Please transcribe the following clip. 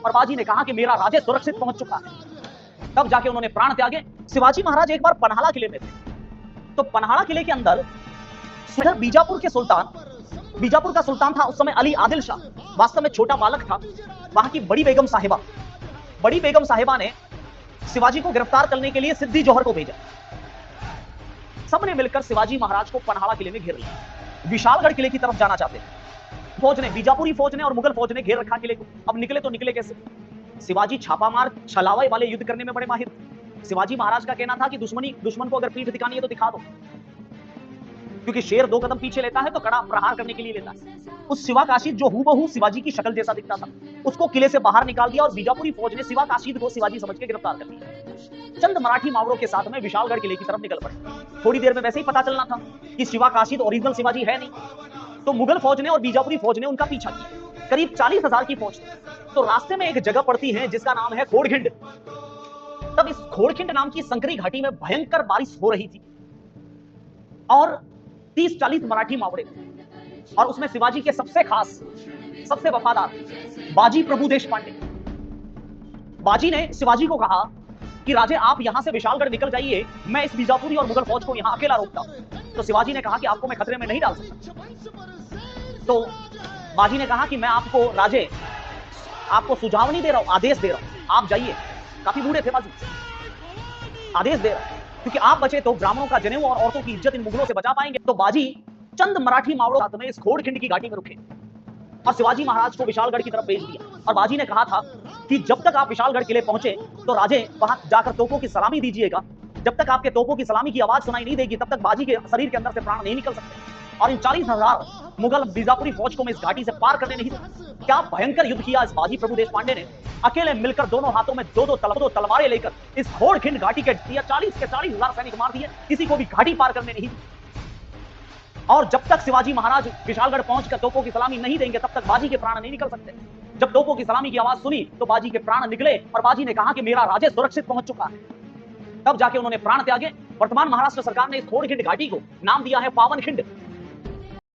और बाजी ने कहा कि मेरा राज्य सुरक्षित पहुंच चुका है। तब जाके उन्होंने प्राण त्यागे। शिवाजी महाराज एक बार पन्हाड़ा किले में थे, तो पन्हाड़ा किले के अंदर इधर बीजापुर का सुल्तान था उस समय अली आदिल शाह, वास्तव में छोटा बालक था। वहां की बड़ी बेगम साहिबा ने शिवाजी को गिरफ्तार करने के लिए सिद्दी जौहर को भेजा। सबने मिलकर शिवाजी महाराज को पन्हाड़ा किले में घेर लिया। विशालगढ़ किले की तरफ जाना चाहते थे। फौज ने, बीजापुरी फौज ने और मुगल फौज ने घेर रखा किले को। अब निकले तो निकले कैसे? शिवाजी छापामार छलावे वाले युद्ध करने में बड़े माहिर थे। शिवाजी महाराज का कहना था कि दुश्मन को अगर पीठ दिखानी है तो दिखा दो, क्योंकि शेर 2 कदम पीछे लेता है तो कड़ा प्रहार करने के लिए लेता है। उस शिवा काशिद जो हूबहू शिवाजी की शक्ल जैसा दिखता था, उसको किले से बाहर निकाल दिया और बीजापुरी फौज ने शिवा काशिद को शिवाजी समझ के गिरफ्तार कर लिया। चंद मराठी मावरों के साथ में विशालगढ़ किले की तरफ निकल पड़े। थोड़ी देर में वैसे ही पता चलना था कि शिवा काशिद ओरिजिनल शिवाजी है नहीं, तो मुगल फौज ने और बीजापुरी फौज ने उनका पीछा किया। करीब 40,000 की फौज थी। तो रास्ते में एक जगह पड़ती है जिसका नाम है खोड़खिंड। तब इस खोड़खिंड नाम की संकरी घाटी में भयंकर बारिश हो रही थी और 30-40 मराठी मावड़े थे, और उसमें शिवाजी के सबसे खास, सबसे वफादार बाजी प्रभु देशपांडे। बाजी ने शिवाजी को कहा कि राजे आप यहां से विशालगढ़ निकल जाइए, मैं इस बीजापुरी और मुगल फौज को यहां अकेला रोकता हूं। तो शिवाजी ने कहा कि आपको मैं खतरे में नहीं डाल सकता। तो बाजी ने कहा कि मैं आपको राजे, आपको सुझाव नहीं दे रहा हूं, आदेश दे रहा हूं, आप जाइए। काफी बूढ़े थे बाजी, आदेश दे रहा हूं, क्योंकि आप बचे तो ब्राह्मणों का जनेऊ और औरतों की इज्जत इन मुगलों से बचा पाएंगे। तो बाजी चंद मराठी मावड़ों के साथ में इस खोड़खिंड की घाटी में रुके और शिवाजी महाराज को विशालगढ़ की तरफ भेज दिया। और बाजी ने कहा था कि जब तक आप विशालगढ़ किले पहुंचे तो राजे वहां जाकर तोपों की सलामी दीजिएगा। जब तक आपके तोपों की सलामी की आवाज सुनाई नहीं देगी तब तक बाजी के शरीर के अंदर से प्राण नहीं निकल सकते। और इन 40,000 मुगल बीजापुरी फौज को मैं इस घाटी से पार करने नहीं दूंगा। क्या भयंकर युद्ध किया इस बाजी प्रभु देशपांडे ने। अकेले मिलकर दोनों हाथों में 2-2 तलवारें लेकर इस खोड़खिंड घाटी के 40,000 सैनिक मार दिए, किसी को भी घाटी पार करने नहीं दी। और जब तक शिवाजी महाराज विशालगढ़ पहुंचकर तोपों की सलामी नहीं देंगे तब तक बाजी के प्राण नहीं निकल सकते। जब तोपों की सलामी की आवाज सुनी तो बाजी के प्राण निकले और बाजी ने कहा कि मेरा राज्य सुरक्षित पहुंच चुका है। तब जाके उन्होंने प्राण त्यागे। वर्तमान महाराष्ट्र सरकार ने इस खोड़खिंड घाटी को नाम दिया है पावनखिंड।